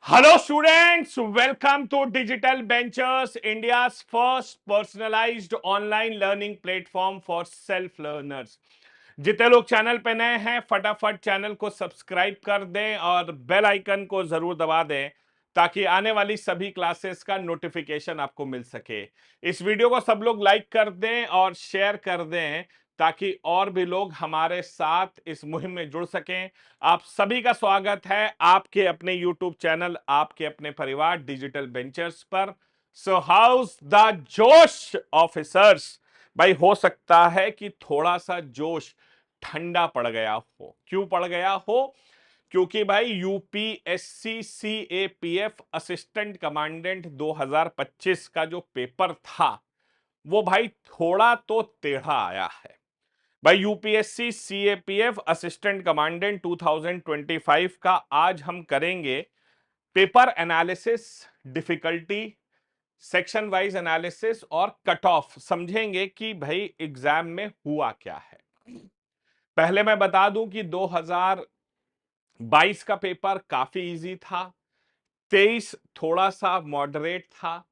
Hello students, welcome to Digital Ventures, India's first personalized online learning platform for self learners. जितने लोग channel पे नए हैं फटाफट चैनल को सब्सक्राइब कर दें और बेल आइकन को जरूर दबा दें ताकि आने वाली सभी क्लासेस का नोटिफिकेशन आपको मिल सके। इस वीडियो को सब लोग लाइक कर दें और शेयर कर दें ताकि और भी लोग हमारे साथ इस मुहिम में जुड़ सकें। आप सभी का स्वागत है आपके अपने यूट्यूब चैनल, आपके अपने परिवार डिजिटल वेंचर्स पर। सो हाउस द जोश ऑफिसर्स। भाई हो सकता है कि थोड़ा सा जोश ठंडा पड़ गया हो। क्यों पड़ गया हो? क्योंकि भाई यूपीएससी सीएपीएफ असिस्टेंट कमांडेंट 2025 का जो पेपर था वो भाई थोड़ा तो टेढ़ा आया है। भाई यूपीएससी सीएपीएफ असिस्टेंट कमांडेंट 2025 का आज हम करेंगे paper analysis, difficulty, section wise analysis और कट ऑफ। समझेंगे कि भाई एग्जाम में हुआ क्या है। पहले मैं बता दूं कि 2022 का पेपर काफी इजी था, 23 थोड़ा सा मॉडरेट था,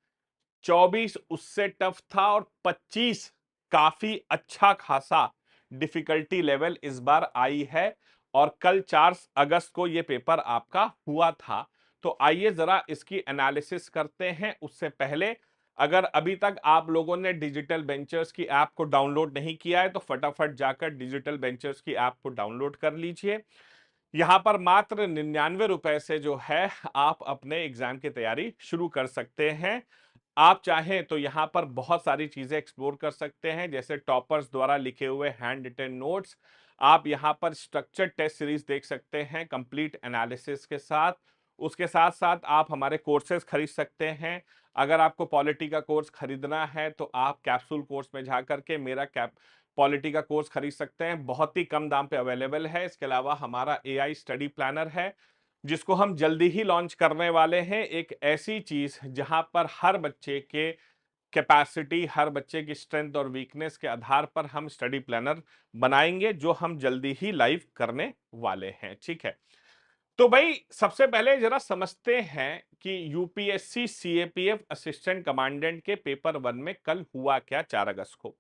24 उससे टफ था और 25 काफी अच्छा खासा डिफिकल्टी लेवल इस बार आई है। और कल 4 अगस्त को यह पेपर आपका हुआ था। तो आइए जरा इसकी एनालिसिस करते हैं। उससे पहले अगर अभी तक आप लोगों ने डिजिटल वेंचर्स की ऐप को डाउनलोड नहीं किया है तो फटाफट जाकर डिजिटल वेंचर्स की ऐप को डाउनलोड कर लीजिए। यहां पर मात्र 99 रुपए से जो है आप अपने एग्जाम की तैयारी शुरू कर सकते हैं। आप चाहें तो यहां पर बहुत सारी चीजें एक्सप्लोर कर सकते हैं, जैसे टॉपर्स द्वारा लिखे हुए हैंड रिटन नोट्स। आप यहां पर स्ट्रक्चर्ड टेस्ट सीरीज देख सकते हैं कंप्लीट एनालिसिस के साथ। उसके साथ साथ आप हमारे कोर्सेज खरीद सकते हैं। अगर आपको पॉलिटी का कोर्स खरीदना है तो आप कैप्सूल कोर्स में जा करके मेरा पॉलिटी का कोर्स खरीद सकते हैं, बहुत ही कम दाम पे अवेलेबल है। इसके अलावा हमारा एआई स्टडी प्लानर है जिसको हम जल्दी ही लॉन्च करने वाले हैं। एक ऐसी चीज जहां पर हर बच्चे के कैपेसिटी, हर बच्चे की स्ट्रेंथ और वीकनेस के आधार पर हम स्टडी प्लानर बनाएंगे जो हम जल्दी ही लाइव करने वाले हैं। ठीक है, तो भाई सबसे पहले जरा समझते हैं कि यूपीएससी सीएपीएफ असिस्टेंट कमांडेंट के पेपर 1 में कल हुआ क्या 4 अगस्त को।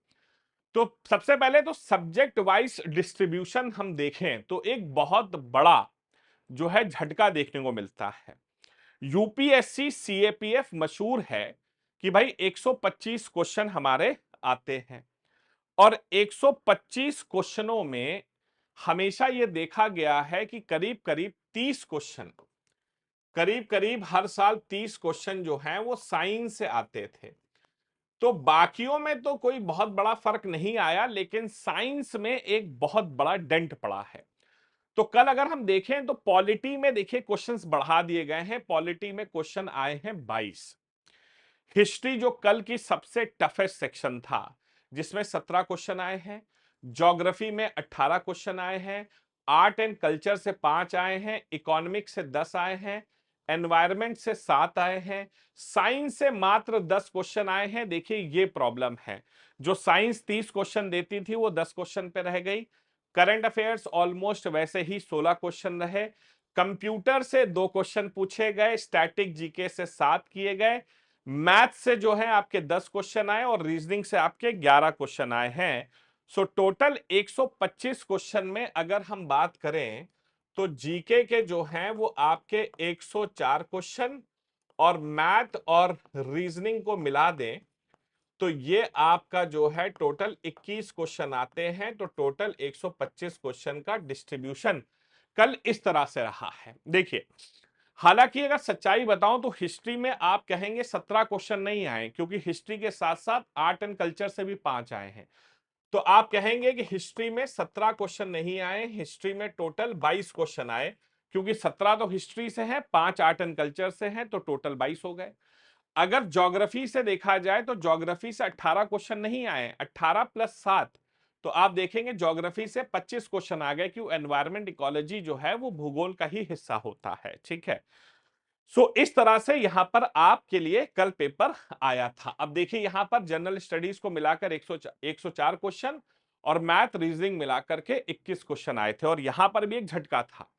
तो सबसे पहले तो सब्जेक्ट वाइज डिस्ट्रीब्यूशन हम देखें तो एक बहुत बड़ा जो है झटका देखने को मिलता है। यूपीएससी सीएपीएफ मशहूर है कि भाई 125 क्वेश्चन हमारे आते हैं और 125 क्वेश्चनों में हमेशा यह देखा गया है कि करीब करीब 30 क्वेश्चन, करीब करीब हर साल 30 क्वेश्चन जो हैं वो साइंस से आते थे। तो बाकियों में तो कोई बहुत बड़ा फर्क नहीं आया, लेकिन साइंस में एक बहुत बड़ा डेंट पड़ा है। तो कल अगर हम देखें तो पॉलिटी में देखिए क्वेश्चंस बढ़ा दिए गए हैं। पॉलिटी में क्वेश्चन आए हैं 22। हिस्ट्री जो कल की सबसे टफेस्ट सेक्शन था जिसमें 17 क्वेश्चन आए हैं। ज्योग्राफी में 18 क्वेश्चन आए हैं। आर्ट एंड कल्चर से 5 आए हैं। इकोनॉमिक्स से 10 आए हैं। एनवायरमेंट से 7 आए हैं। साइंस से मात्र 10 क्वेश्चन आए हैं। देखिए ये प्रॉब्लम है, जो साइंस 30 क्वेश्चन देती थी वो 10 क्वेश्चन पे रह गई। करंट अफेयर्स ऑलमोस्ट वैसे ही 16 क्वेश्चन रहे। कंप्यूटर से 2 क्वेश्चन पूछे गए, स्टैटिक जीके से 7 किए गए, मैथ से जो है आपके 10 क्वेश्चन आए और रीजनिंग से आपके 11 क्वेश्चन आए हैं। सो टोटल 125 क्वेश्चन में अगर हम बात करें तो जीके के जो हैं वो आपके 104 क्वेश्चन और मैथ और रीजनिंग को मिला दें तो ये आपका जो है टोटल 21 क्वेश्चन आते हैं। तो टोटल 125 क्वेश्चन का डिस्ट्रीब्यूशन कल इस तरह से रहा है। देखिए, हालांकि अगर सच्चाई बताऊं तो हिस्ट्री में आप कहेंगे 17 क्वेश्चन नहीं आए, क्योंकि हिस्ट्री के साथ साथ आर्ट एंड कल्चर से भी 5 आए हैं। तो आप कहेंगे कि हिस्ट्री में 17 क्वेश्चन नहीं आए, हिस्ट्री में टोटल 22 क्वेश्चन आए, क्योंकि 17 तो हिस्ट्री से है, 5 आर्ट एंड कल्चर से हैं, तो टोटल 22 हो गए। अगर ज्योग्राफी से देखा जाए तो ज्योग्राफी से 18 क्वेश्चन नहीं आए, 18 प्लस 7, तो आप देखेंगे ज्योग्राफी से 25 क्वेश्चन आ गए, क्यों एनवायरमेंट इकोलॉजी जो है वो भूगोल का ही हिस्सा होता है। ठीक है, सो इस तरह से यहां पर आपके लिए कल पेपर आया था। अब देखिए यहां पर जनरल स्टडीज को मिलाकर 104 क्वेश्चन और मैथ रीजनिंग मिलाकर के 21 क्वेश्चन आए थे। और यहां पर भी एक झटका था,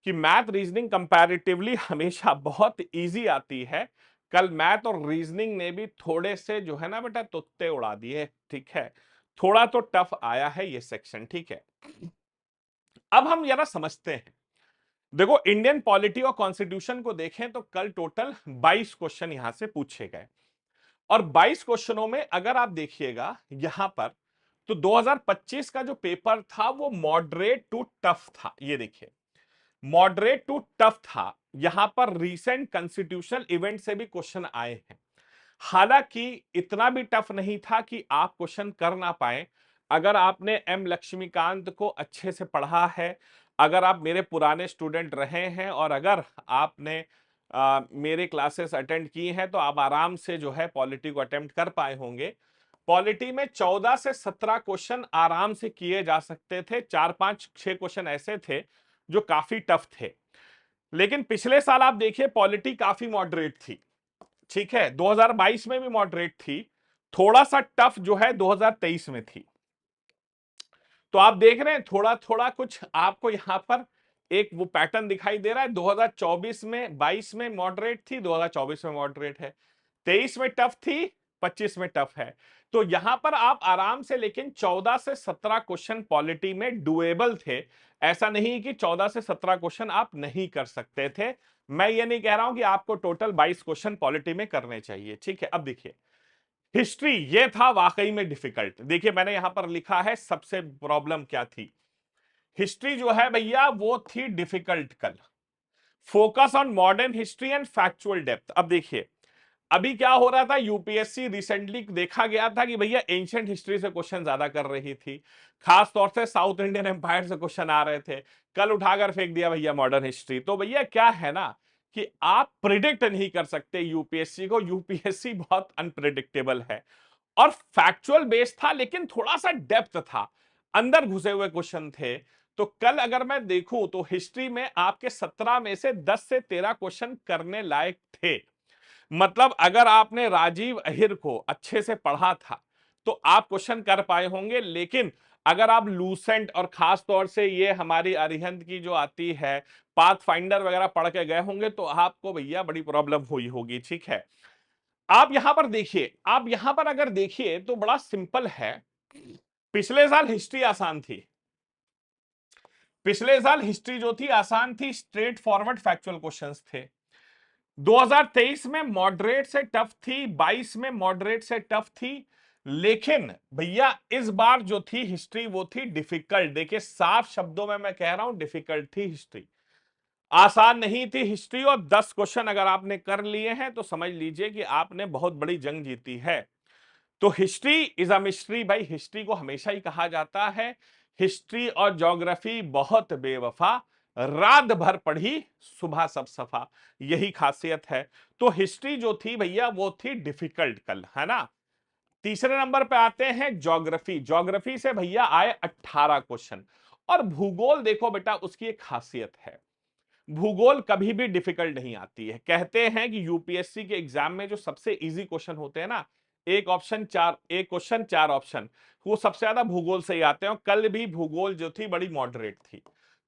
कि मैथ रीजनिंग कंपैरेटिवली हमेशा बहुत इजी आती है। कल मैथ और रीजनिंग ने भी थोड़े से जो है ना बेटा तुत्ते उड़ा दिए, ठीक है, थोड़ा तो टफ आया है ये सेक्शन, ठीक है। अब हम जरा समझते हैं, देखो इंडियन पॉलिटी और कॉन्स्टिट्यूशन को देखें तो कल टोटल 22 क्वेश्चन यहां से पूछे गए, और 22 क्वेश्चनों में अगर आप देखिएगा यहां पर, तो 2025 का जो पेपर था वो मॉडरेट टू टफ था। ये देखिए, मॉडरेट टू टफ था। यहां पर रीसेंट कॉन्स्टिट्यूशनल इवेंट से भी क्वेश्चन आए हैं। हालांकि इतना भी टफ नहीं था कि आप क्वेश्चन कर ना पाए। अगर आपने एम लक्ष्मीकांत को अच्छे से पढ़ा है, अगर आप मेरे पुराने स्टूडेंट रहे हैं, और अगर आपने मेरे क्लासेस अटेंड की हैं, तो आप आराम से जो है पॉलिटी को अटेम्प्ट कर पाए होंगे। पॉलिटी में 14 से 17 क्वेश्चन आराम से किए जा सकते थे। 4-5-6 क्वेश्चन ऐसे थे जो काफी टफ थे। लेकिन पिछले साल आप देखिए पॉलिटी काफी मॉडरेट थी, ठीक है, 2022 में भी मॉडरेट थी, थोड़ा सा टफ जो है 2023 में थी। तो आप देख रहे हैं थोड़ा थोड़ा कुछ आपको यहां पर एक वो पैटर्न दिखाई दे रहा है। 2024 में 22 में मॉडरेट थी, 2024 में मॉडरेट है, 23 में टफ थी, 25 में टफ है। तो यहां पर आप आराम से, लेकिन 14 से 17 क्वेश्चन पॉलिटी में डुएबल थे। ऐसा नहीं कि 14 से 17 क्वेश्चन आप नहीं कर सकते थे। मैं ये नहीं कह रहा हूं कि आपको टोटल 22 क्वेश्चन पॉलिटी में करने चाहिए, ठीक है। अब देखिए हिस्ट्री, ये था वाकई में डिफिकल्ट। देखिए मैंने यहां पर लिखा है सबसे प्रॉब्लम क्या थी। हिस्ट्री जो है भैया वो थी डिफिकल्ट कल। Focus on modern history and factual depth. अब देखिए अभी क्या हो रहा था, यूपीएससी रिसेंटली देखा गया था कि भैया एंशिएंट हिस्ट्री से क्वेश्चन ज्यादा कर रही थी, खास तौर से साउथ इंडियन एम्पायर से क्वेश्चन आ रहे थे। कल उठाकर फेंक दिया भैया मॉडर्न हिस्ट्री। तो भैया क्या है ना कि आप प्रिडिक्ट नहीं कर सकते यूपीएससी को, यूपीएससी बहुत अनप्रिडिक्टेबल है। और फैक्चुअल बेस था, लेकिन थोड़ा सा डेप्थ था, अंदर घुसे हुए क्वेश्चन थे। तो कल अगर मैं देखूं तो हिस्ट्री में आपके 17 में से 10 से 13 क्वेश्चन करने लायक थे। मतलब अगर आपने राजीव अहिर को अच्छे से पढ़ा था तो आप क्वेश्चन कर पाए होंगे। लेकिन अगर आप लूसेंट और खास तौर से ये हमारी अरिहंत की जो आती है पाथ फाइंडर वगैरह पढ़ के गए होंगे तो आपको भैया बड़ी प्रॉब्लम हुई होगी, ठीक है। आप यहां पर देखिए, आप यहां पर अगर देखिए तो बड़ा सिंपल है। पिछले साल हिस्ट्री आसान थी, पिछले साल हिस्ट्री जो थी आसान थी, स्ट्रेट फॉरवर्ड फैक्चुअल क्वेश्चंस थे। 2023 में मॉडरेट से टफ थी, 22 में मॉडरेट से टफ थी। लेकिन भैया इस बार जो थी हिस्ट्री वो थी डिफिकल्ट। देखिए साफ शब्दों में मैं कह रहा हूं डिफिकल्ट थी हिस्ट्री, आसान नहीं थी हिस्ट्री। और 10 क्वेश्चन अगर आपने कर लिए हैं तो समझ लीजिए कि आपने बहुत बड़ी जंग जीती है। तो हिस्ट्री इज अ मिस्ट्री भाई, हिस्ट्री को हमेशा ही कहा जाता है हिस्ट्री और ज्योग्राफी बहुत बेवफा, रात भर पढ़ी सुबह सब सफा, यही खासियत है। तो हिस्ट्री जो थी भैया वो थी डिफिकल्ट कल, है ना। तीसरे नंबर पे आते हैं ज्योग्राफी। ज्योग्राफी से भैया आए 18 क्वेश्चन। और भूगोल देखो बेटा उसकी एक खासियत है, भूगोल कभी भी डिफिकल्ट नहीं आती है। कहते हैं कि यूपीएससी के एग्जाम में जो सबसे इजी क्वेश्चन होते हैं ना, एक क्वेश्चन चार ऑप्शन, वो सबसे ज्यादा भूगोल से ही आते हैं। और कल भी भूगोल जो थी बड़ी मॉडरेट थी।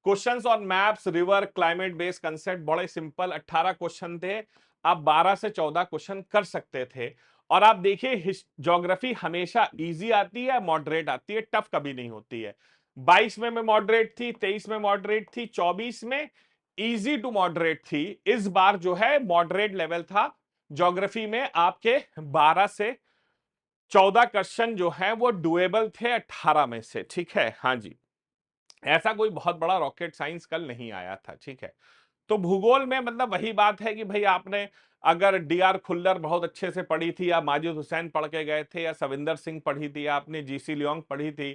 Questions on maps, river, climate based concept बड़े सिंपल 18 क्वेश्चन थे। आप 12 से 14 क्वेश्चन कर सकते थे। और आप देखिए ज्योग्राफी हमेशा इजी आती है, मॉडरेट आती है, टफ कभी नहीं होती है। 22 में मॉडरेट थी, 23 में मॉडरेट थी, 24 में इजी टू मॉडरेट थी। इस बार जो है मॉडरेट लेवल था ज्योग्राफी में। आपके 12 से 14 क्वेश्चन जो है वो डुएबल थे 18 में से, ठीक है। हाँ जी, ऐसा कोई बहुत बड़ा रॉकेट साइंस कल नहीं आया था, ठीक है। तो भूगोल में मतलब वही बात है कि भाई आपने अगर डीआर खुल्लर बहुत अच्छे से पढ़ी थी, या माजिद हुसैन पढ़ के गए थे, या सविंदर सिंह पढ़ी थी, या आपने जीसी लियोंग पढ़ी थी,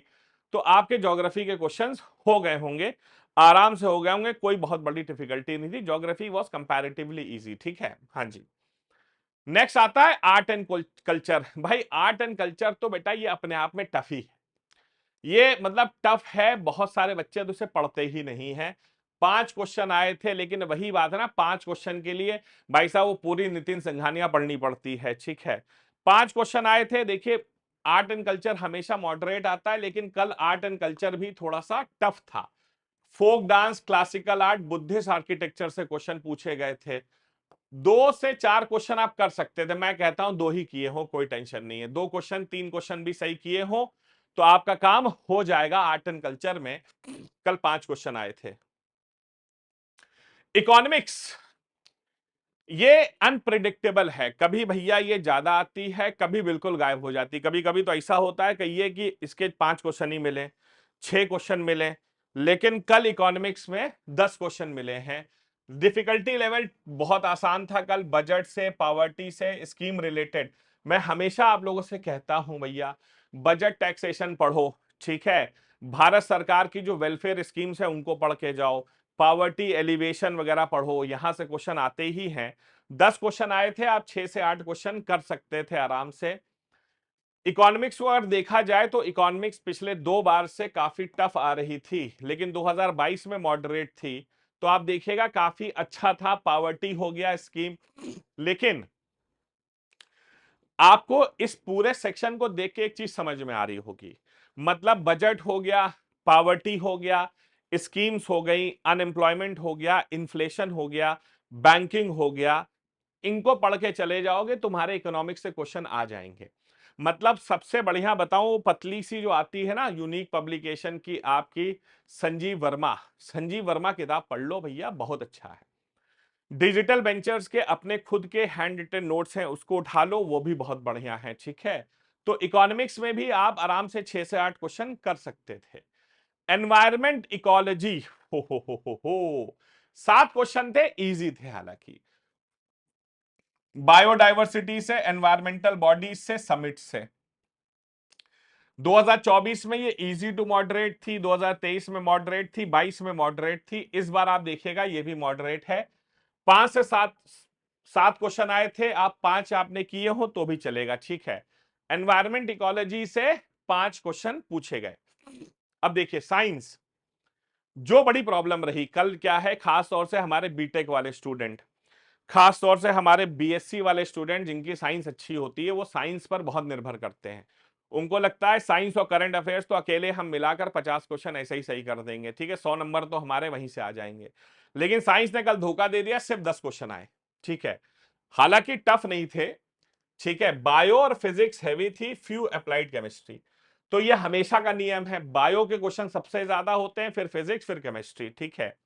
तो आपके ज्योग्राफी के क्वेश्चंस हो गए होंगे, आराम से हो गए होंगे, कोई बहुत बड़ी डिफिकल्टी नहीं थी। ज्योग्राफी वॉज कंपैरेटिवली इजी, ठीक है। हाँ जी, नेक्स्ट आता है आर्ट एंड कल्चर। भाई आर्ट एंड कल्चर तो बेटा ये अपने आप में टफ ही है, ये मतलब टफ है, बहुत सारे बच्चे तो उसे पढ़ते ही नहीं है। 5 क्वेश्चन आए थे, लेकिन वही बात है ना, 5 क्वेश्चन के लिए भाई साहब वो पूरी नितिन सिंघानिया पढ़नी पड़ती है, ठीक है। 5 क्वेश्चन आए थे। देखिए आर्ट एंड कल्चर हमेशा मॉडरेट आता है, लेकिन कल आर्ट एंड कल्चर भी थोड़ा सा टफ था। Folk dance, classical art, Buddhist architecture से क्वेश्चन पूछे गए थे। 2 से 4 क्वेश्चन आप कर सकते थे, मैं कहता हूं 2 ही किए हो, कोई टेंशन नहीं है। 2 क्वेश्चन 3 क्वेश्चन भी सही किए हो तो आपका काम हो जाएगा। आर्ट एंड कल्चर में कल 5 क्वेश्चन आए थे। इकोनॉमिक्स, ये अनप्रिडिक्टेबल है, कभी भैया ये ज्यादा आती है, कभी बिल्कुल गायब हो जाती। कभी कभी तो ऐसा होता है कहिए कि इसके 5 क्वेश्चन ही मिले, 6 क्वेश्चन मिले, लेकिन कल इकोनॉमिक्स में 10 क्वेश्चन मिले हैं। डिफिकल्टी लेवल बहुत आसान था कल, बजट से, पावर्टी से, स्कीम रिलेटेड। मैं हमेशा आप लोगों से कहता हूं भैया, बजट टैक्सेशन पढ़ो, ठीक है, भारत सरकार की जो वेलफेयर स्कीम्स है उनको पढ़ के जाओ, पावर्टी एलिवेशन वगैरह पढ़ो, यहां से क्वेश्चन आते ही हैं। 10 क्वेश्चन आए थे, आप 6 से 8 क्वेश्चन कर सकते थे आराम से। इकोनॉमिक्स को अगर देखा जाए तो इकोनॉमिक्स पिछले 2 बार से काफी टफ आ रही थी, लेकिन 2022 में मॉडरेट थी, तो आप देखिएगा काफी अच्छा था। पावर्टी हो गया स्कीम, लेकिन आपको इस पूरे सेक्शन को देख के एक चीज समझ में आ रही होगी, मतलब बजट हो गया, पावर्टी हो गया, स्कीम्स हो गई, अनएम्प्लॉयमेंट हो गया, इन्फ्लेशन हो गया, बैंकिंग हो गया, इनको पढ़ के चले जाओगे तुम्हारे इकोनॉमिक्स से क्वेश्चन आ जाएंगे। मतलब सबसे बढ़िया बताऊं, पतली सी जो आती है ना यूनिक पब्लिकेशन की आपकी, संजीव वर्मा किताब पढ़ लो भैया, बहुत अच्छा है। डिजिटल वेंचर्स के अपने खुद के हैंड रिटन नोट्स हैं, उसको उठा लो, वो भी बहुत बढ़िया है, ठीक है। तो इकोनॉमिक्स में भी आप आराम से 6 से 8 क्वेश्चन कर सकते थे। एनवायरमेंट इकोलॉजी, हो 7 क्वेश्चन थे, इजी थे हालांकि। बायोडायवर्सिटी से, एनवायरमेंटल बॉडीज से, समिट से। 2024 में ये इजी टू मॉडरेट थी, 2023 में मॉडरेट थी, 22 में मॉडरेट थी, इस बार आप देखिएगा ये भी मॉडरेट है। 5 से 7 क्वेश्चन आए थे, आप 5 आपने किए हो तो भी चलेगा, ठीक है। एनवायरमेंट इकोलॉजी से 5 क्वेश्चन पूछे गए। अब देखिए साइंस, जो बड़ी प्रॉब्लम रही कल क्या है, खास तौर से हमारे बीटेक वाले स्टूडेंट, खास तौर से हमारे बीएससी वाले स्टूडेंट जिनकी साइंस अच्छी होती है, वो साइंस पर बहुत निर्भर करते हैं। उनको लगता है साइंस और करंट अफेयर्स तो अकेले हम मिलाकर 50 क्वेश्चन ऐसे ही सही कर देंगे, ठीक है, 100 नंबर तो हमारे वहीं से आ जाएंगे। लेकिन साइंस ने कल धोखा दे दिया, सिर्फ 10 क्वेश्चन आए, ठीक है। हालांकि टफ नहीं थे, ठीक है। बायो और फिजिक्स हैवी थी, फ्यू अप्लाइड केमिस्ट्री। तो ये हमेशा का नियम है, बायो के क्वेश्चन सबसे ज्यादा होते हैं, फिर फिजिक्स, फिर केमिस्ट्री, ठीक है।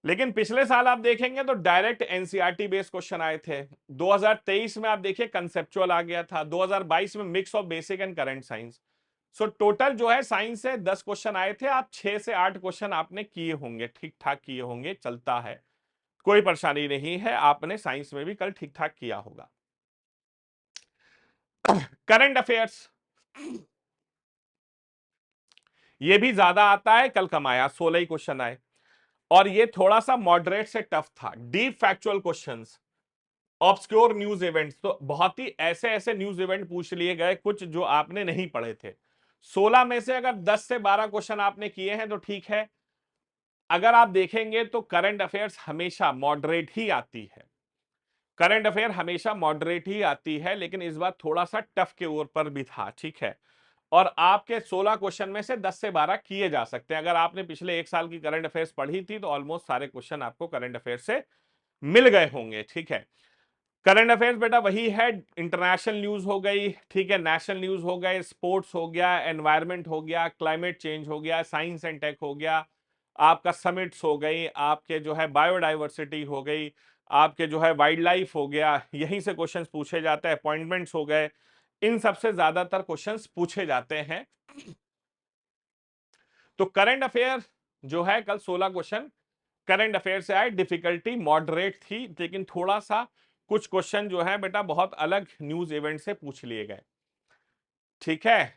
लेकिन पिछले साल आप देखेंगे तो डायरेक्ट एनसीईआरटी बेस्ड क्वेश्चन आए थे। 2023 में आप देखिए कंसेप्चुअल आ गया था, 2022 में mix of basic and current science. So total जो है साइंस से 10 क्वेश्चन आए थे, आप 6 से 8 क्वेश्चन आपने किए होंगे, ठीक ठाक किए होंगे, चलता है, कोई परेशानी नहीं है, आपने साइंस में भी कल ठीक ठाक किया होगा। करंट अफेयर्स, ये भी ज्यादा आता है, कल कम आया, 16 ही क्वेश्चन आए, और ये थोड़ा सा मॉडरेट से टफ था। Deep factual questions, obscure news events, तो बहुत ही ऐसे ऐसे न्यूज इवेंट पूछ लिए गए कुछ जो आपने नहीं पढ़े थे। 16 में से अगर 10 से 12 क्वेश्चन आपने किए हैं तो ठीक है। अगर आप देखेंगे तो करंट अफेयर्स हमेशा मॉडरेट ही आती है, करंट अफेयर हमेशा मॉडरेट ही आती है, लेकिन इस बार थोड़ा सा टफ के ऊपर भी था, ठीक है। और आपके 16 क्वेश्चन में से 10 से 12 किए जा सकते हैं। अगर आपने पिछले 1 साल की करंट अफेयर्स पढ़ी थी तो ऑलमोस्ट सारे क्वेश्चन आपको करंट अफेयर से मिल गए होंगे, ठीक है। करंट अफेयर्स बेटा वही है, इंटरनेशनल न्यूज हो गई, ठीक है, नेशनल न्यूज हो गए, स्पोर्ट्स हो गया, एनवायरमेंट हो गया, क्लाइमेट चेंज हो गया, साइंस एंड टेक हो गया, आपका समिट्स हो गई, आपके जो है बायोडाइवर्सिटी हो गई, आपके जो है वाइल्ड लाइफ हो गया, यहीं से क्वेश्चंस पूछे जाते हैं, अपॉइंटमेंट्स हो गए, इन सबसे ज्यादातर क्वेश्चंस पूछे जाते हैं। तो करंट अफेयर जो है कल 16 क्वेश्चन करंट अफेयर से आए, डिफिकल्टी मॉडरेट थी, लेकिन थोड़ा सा कुछ क्वेश्चन जो है बेटा बहुत अलग न्यूज इवेंट से पूछ लिए गए, ठीक है।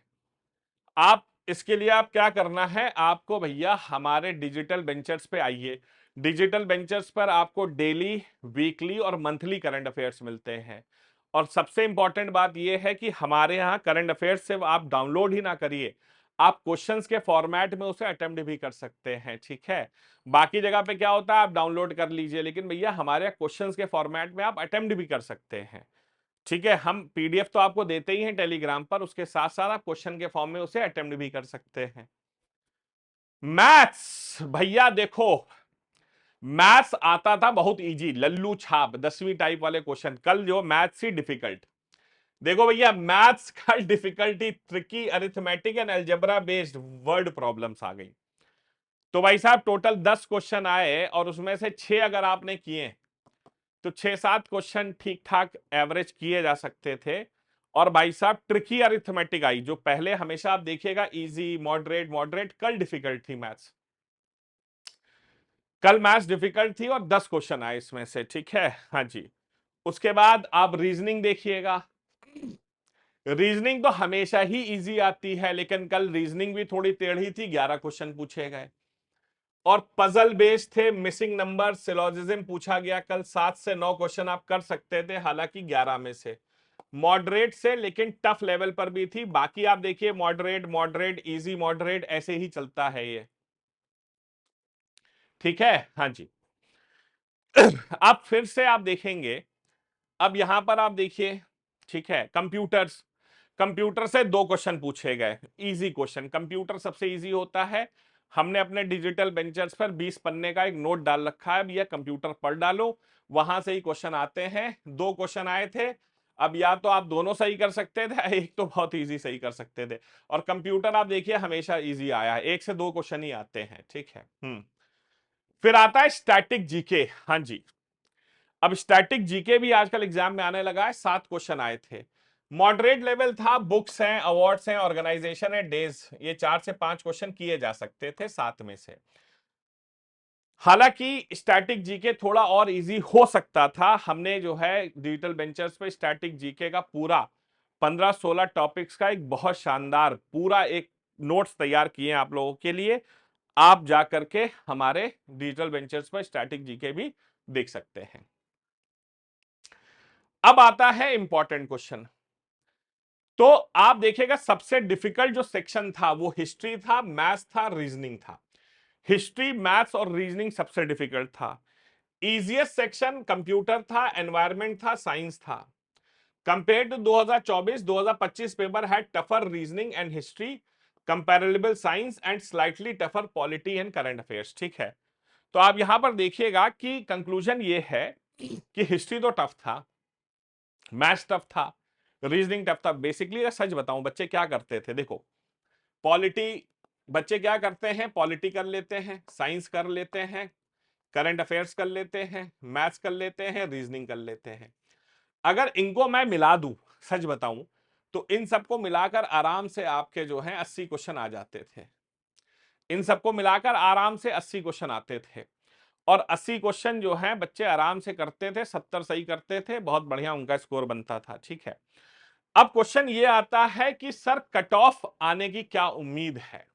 आप इसके लिए आप क्या करना है, आपको भैया हमारे डिजिटल बेंचर्स पे आइए। डिजिटल बेंचर्स पर आपको डेली, वीकली और मंथली करंट अफेयर्स मिलते हैं। और सबसे इंपॉर्टेंट बात यह है कि हमारे यहाँ करंट अफेयर्स सिर्फ आप डाउनलोड ही ना करिए, आप क्वेश्चंस के फॉर्मेट में उसे अटेम्प्ट भी कर सकते हैं, ठीक है। बाकी जगह पे क्या होता है, आप डाउनलोड कर लीजिए, लेकिन भैया हमारे क्वेश्चंस के फॉर्मेट में आप अटेम्प्ट भी कर सकते हैं, ठीक है। हम पीडीएफ तो आपको देते ही हैं टेलीग्राम पर, उसके साथ साथ आप क्वेश्चन के फॉर्म में उसे अटेम्प्ट भी कर सकते हैं। मैथ्स भैया देखो, मैथ्स आता था बहुत इजी, लल्लू छाप 10वीं टाइप वाले क्वेश्चन। कल जो मैथ्स ही डिफिकल्ट। देखो भैया, मैथ्स का difficulty tricky arithmetic and algebra based word problems आ गई। तो भाई साहब टोटल 10 क्वेश्चन आए और उसमें से 6 अगर आपने किए तो 6-7 क्वेश्चन ठीक ठाक एवरेज किए जा सकते थे। और भाई साहब ट्रिकी अरिथमेटिक आई, जो पहले हमेशा आप देखिएगा इजी मॉडरेट मॉडरेट, कल डिफिकल्ट थी मैथ्स। कल मैथ्स डिफिकल्ट थी और 10 क्वेश्चन आए इसमें से, ठीक है। हाँ जी। उसके बाद आप रीजनिंग देखिएगा। रीजनिंग तो हमेशा ही इजी आती है, लेकिन कल रीजनिंग भी थोड़ी टेढ़ी थी, 11 क्वेश्चन पूछे गए और पजल बेस्ड थे। मिसिंग नंबर, सिलोजिज्म पूछा गया कल। 7 से 9 क्वेश्चन आप कर सकते थे, हालांकि 11 में से मॉडरेट से, लेकिन टफ लेवल पर भी थी। बाकी आप देखिए मॉडरेट मॉडरेट इजी मॉडरेट ऐसे ही चलता है ये, ठीक है। हाँ जी। अब फिर से आप देखेंगे, अब यहां पर आप देखिए, ठीक है। कंप्यूटर्स, कंप्यूटर से 2 क्वेश्चन पूछे गए, इजी क्वेश्चन। कंप्यूटर सबसे इजी होता है। हमने अपने डिजिटल बेंचर्स पर 20 पन्ने का एक नोट डाल रखा है, अब यह कंप्यूटर पर डालो, वहां से ही क्वेश्चन आते हैं। 2 क्वेश्चन आए थे, अब या तो आप दोनों सही कर सकते थे, एक तो बहुत इजी सही कर सकते थे। और कंप्यूटर आप देखिए हमेशा इजी आया है, 1 से 2 क्वेश्चन ही आते हैं, ठीक है। फिर आता है स्टैटिक जीके। हाँ जी, अब स्टैटिक जीके भी आजकल एग्जाम में आने लगा है। 7 क्वेश्चन आए थे, मॉडरेट लेवल था। बुक्स हैं, अवार्ड्स हैं, ऑर्गेनाइजेशन है, डेज, ये 4 से 5 क्वेश्चन किए जा सकते थे 7 में से। हालांकि स्टैटिक जीके थोड़ा और इजी हो सकता था। हमने जो है डिजिटल बेंचर्स पे स्टैटिक जीके का पूरा 15-16 टॉपिक्स का एक बहुत शानदार पूरा एक नोट्स तैयार किए हैं आप लोगों के लिए। आप जाकर के हमारे डिजिटल बेंचर्स पर स्टैटिक जीके भी देख सकते हैं। अब आता है इंपॉर्टेंट क्वेश्चन। तो आप देखिएगा सबसे डिफिकल्ट जो सेक्शन था वो हिस्ट्री था, मैथ्स था, रीजनिंग था। हिस्ट्री, मैथ्स और रीजनिंग सबसे डिफिकल्ट था। इजीएस्ट सेक्शन कंप्यूटर था, एनवायरनमेंट था, साइंस था। Compare to 2024-2025 paper had tougher reasoning and history, comparable science and slightly tougher polity and current affairs, ठीक है। तो आप यहां पर देखिएगा कि कंक्लूजन ये है कि हिस्ट्री तो टफ था, मैथ्स टफ था, रीजनिंग टफ था। बेसिकली अगर सच बताऊं बच्चे क्या करते थे, देखो पॉलिटी, बच्चे क्या करते हैं, पॉलिटी कर लेते हैं, साइंस कर लेते हैं, करंट अफेयर्स कर लेते हैं, मैथ्स कर लेते हैं, रीजनिंग कर लेते हैं। अगर इनको मैं मिला दूं, सच बताऊं तो इन सबको मिलाकर आराम से आपके जो है 80 क्वेश्चन आ जाते थे। इन सबको मिलाकर आराम से 80 क्वेश्चन आते थे और 80 क्वेश्चन जो है बच्चे आराम से करते थे, 70 सही करते थे, बहुत बढ़िया उनका स्कोर बनता था, ठीक है। अब क्वेश्चन ये आता है कि सर कट ऑफ आने की क्या उम्मीद है।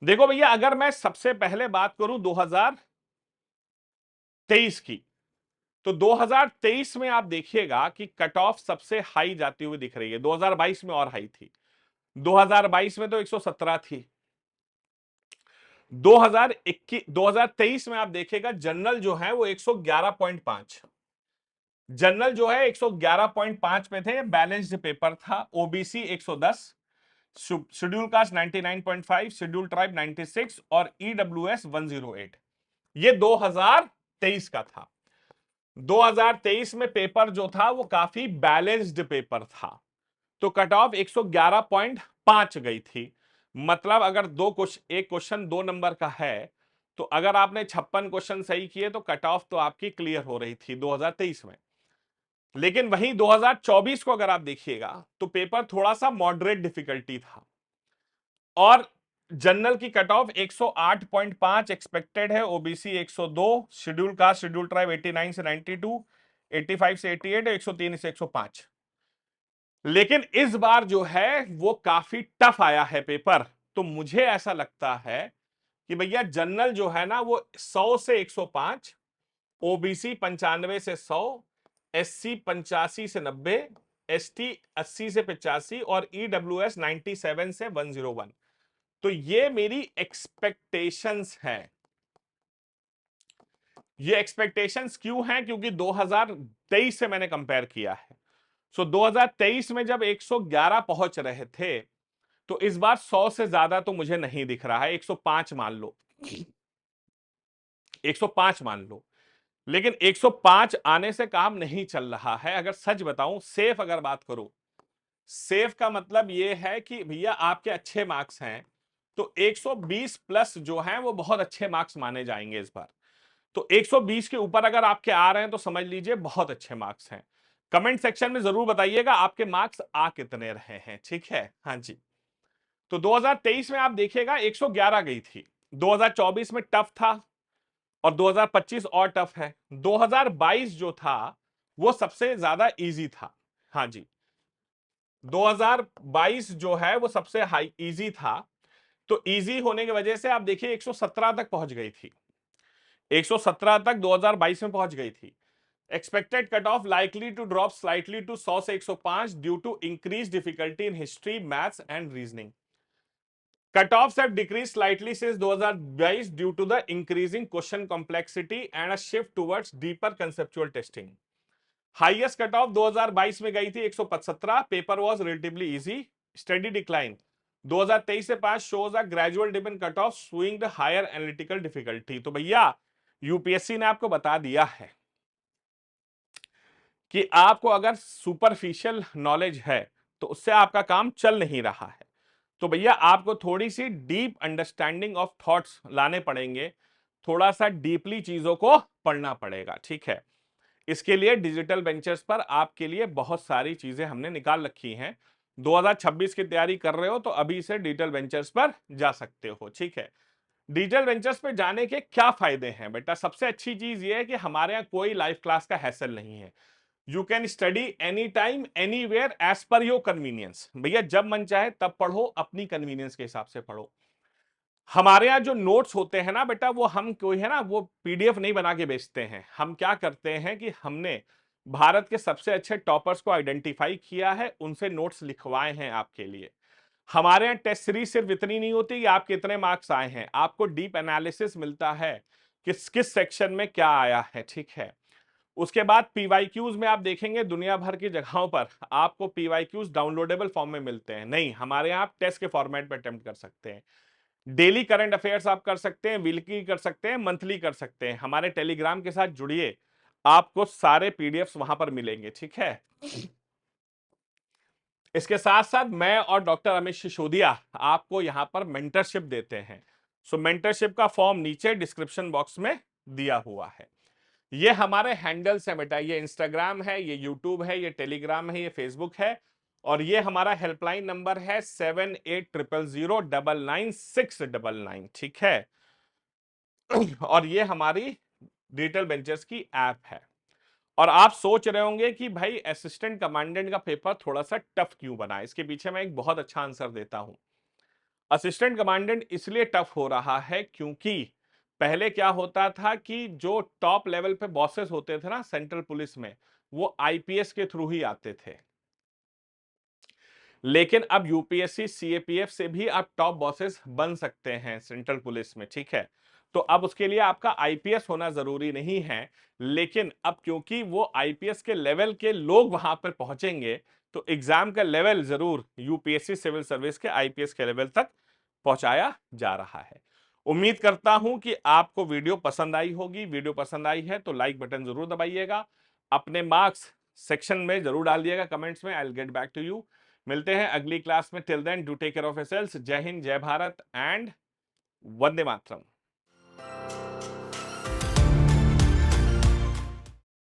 देखो भैया, अगर मैं सबसे पहले बात करूं 2023 की, तो 2023 में आप देखिएगा कि कट ऑफ सबसे हाई जाती हुई दिख रही है। 2022 में और हाई थी, 2022 में तो 117 थी। 2023 में आप देखिएगा जनरल जो है वो 111.5, जनरल जो है 111.5 पे थे, बैलेंस्ड पेपर था। OBC 110, schedule caste 99.5, schedule tribe 96 और ईडब्ल्यूएस 108। ये 2023 का था। 2023 में पेपर जो था वो काफी बैलेंस्ड पेपर था, तो कट ऑफ 111.5 गई थी। मतलब अगर एक क्वेश्चन 2 नंबर का है, तो अगर आपने 56 क्वेश्चन सही किए तो कट ऑफ तो आपकी क्लियर हो रही थी 2023 में। लेकिन वहीं 2024 को अगर आप देखिएगा तो पेपर थोड़ा सा मॉडरेट डिफिकल्टी था और जनरल की कट ऑफ 108.5 एक्सपेक्टेड है, OBC 102, schedule caste schedule tribe 89 से 92, 85 से 88, 103 से 105। लेकिन इस बार जो है वो काफी टफ आया है पेपर। तो मुझे ऐसा लगता है कि भैया जनरल जो है ना वो 100 से 105, ओबीसी 95 से 100, एससी 85 से 90, एसटी 80 से 85 और ईडब्ल्यूएस 97 से 101। तो ये मेरी एक्सपेक्टेशंस हैं। ये एक्सपेक्टेशंस क्यों हैं, क्योंकि 2023 से मैंने कंपेयर किया है। सो 2023 में जब 111 पहुंच रहे थे तो इस बार 100 से ज्यादा तो मुझे नहीं दिख रहा है, 105 मान लो, 105 मान लो। लेकिन 105 आने से काम नहीं चल रहा है। अगर सच बताऊं, सेफ अगर बात करूं, सेफ का मतलब यह है कि भैया आपके अच्छे मार्क्स हैं तो 120 प्लस जो हैं वो बहुत अच्छे मार्क्स माने जाएंगे इस बार। तो 120 के ऊपर अगर आपके आ रहे हैं तो समझ लीजिए बहुत अच्छे मार्क्स हैं। कमेंट सेक्शन में जरूर बताइएगा आपके मार्क्स आ कितने रहे हैं, ठीक है। हाँ जी। तो 2023 में आप देखिएगा 111 गई थी, 2024 में टफ था और 2025 और टफ है। 2022 जो था वो सबसे ज्यादा इजी था। हाँ जी, 2022 जो है वो सबसे हाई इजी था। तो इजी होने की वजह से आप देखिए 117 तक पहुंच गई थी, 117 तक 2022 में पहुंच गई थी। Expected cut off likely to drop slightly to 100 से 105 due to increase difficulty in history, maths and reasoning. Cutoffs have decreased slightly since 2022 due to the increasing question complexity and a shift towards deeper conceptual testing. Highest cutoff 2022 में गई थी 117, paper was relatively easy, study decline 2023 से 5 shows a gradual dip in cut off swing the higher analytical difficulty. तो भैया UPSC ने आपको बता दिया है कि आपको अगर सुपरफिशियल नॉलेज है तो उससे आपका काम चल नहीं रहा है। तो भैया आपको थोड़ी सी डीप अंडरस्टैंडिंग ऑफ थॉट्स लाने पड़ेंगे, थोड़ा सा डीपली चीजों को पढ़ना पड़ेगा, ठीक है। इसके लिए डिजिटल वेंचर्स पर आपके लिए बहुत सारी चीजें हमने निकाल रखी हैं। 2026 की तैयारी कर रहे हो तो अभी से डिजिटल वेंचर्स पर जा सकते हो, ठीक है। डिजिटल वेंचर्स पे जाने के क्या फायदे हैं बेटा? सबसे अच्छी चीज ये है कि हमारे यहाँ कोई लाइव क्लास का हैसल नहीं है। You can study any time anywhere as per your convenience. भैया जब मन चाहे तब पढ़ो, अपनी कन्वीनियंस के हिसाब से पढ़ो। हमारे यहाँ जो नोट्स होते हैं ना बेटा, वो हम कोई है ना वो पीडीएफ नहीं बना के बेचते हैं। हम क्या करते हैं कि हमने भारत के सबसे अच्छे टॉपर्स को आइडेंटिफाई किया है, उनसे नोट्स लिखवाए हैं आपके लिए। हमारे यहाँ टेस्ट सीरीज सिर्फ इतनी नहीं होती कि आप कितने मार्क्स आए हैं, आपको डीप एनालिसिस मिलता है किस किस सेक्शन में क्या आया है, ठीक है। उसके बाद पीवाईक्यूज में आप देखेंगे दुनिया भर की जगहों पर आपको पीवाईक्यूज डाउनलोडेबल फॉर्म में मिलते हैं, नहीं हमारे यहाँ आप टेस्ट के फॉर्मेट में अटेम्प्ट कर सकते हैं। डेली करंट अफेयर्स आप कर सकते हैं, वीकली कर सकते हैं, मंथली कर सकते हैं। हमारे टेलीग्राम के साथ जुड़िए, आपको सारे पीडीएफ्स वहां पर मिलेंगे, ठीक है। इसके साथ साथ मैं और डॉक्टर अमित सिसोदिया आपको यहां पर मेंटरशिप देते हैं। सो मेंटरशिप का फॉर्म नीचे डिस्क्रिप्शन बॉक्स में दिया हुआ है। ये हमारे हैंडल्स हैं बेटा, ये इंस्टाग्राम है, ये यूट्यूब है, ये टेलीग्राम है, ये फेसबुक है, और ये हमारा हेल्पलाइन नंबर है 7800099699, ठीक है। और ये हमारी डिजिटल वेंचर्स की ऐप है। और आप सोच रहे होंगे कि भाई असिस्टेंट कमांडेंट का पेपर थोड़ा सा टफ क्यों बना है, इसके पीछे मैं एक बहुत अच्छा आंसर देता हूं। असिस्टेंट कमांडेंट इसलिए टफ हो रहा है क्योंकि पहले क्या होता था कि जो टॉप लेवल पे बॉसेस होते थे ना सेंट्रल पुलिस में, वो आईपीएस के थ्रू ही आते थे। लेकिन अब यूपीएससी सीएपीएफ से भी आप टॉप बॉसेस बन सकते हैं सेंट्रल पुलिस में, ठीक है। तो अब उसके लिए आपका आईपीएस होना जरूरी नहीं है, लेकिन अब क्योंकि वो आईपीएस के लेवल के लोग वहां पर पहुंचेंगे तो एग्जाम का लेवल जरूर यूपीएससी सिविल सर्विस के आईपीएस के लेवल तक पहुंचाया जा रहा है। उम्मीद करता हूं कि आपको वीडियो पसंद आई होगी। वीडियो पसंद आई है तो लाइक बटन जरूर दबाइएगा, अपने मार्क्स सेक्शन में जरूर डाल दिएगा कमेंट्स में। I will get back to you. मिलते हैं अगली क्लास में। Till then do take care of yourselves. जय हिंद, जय भारत एंड वंदे मातरम।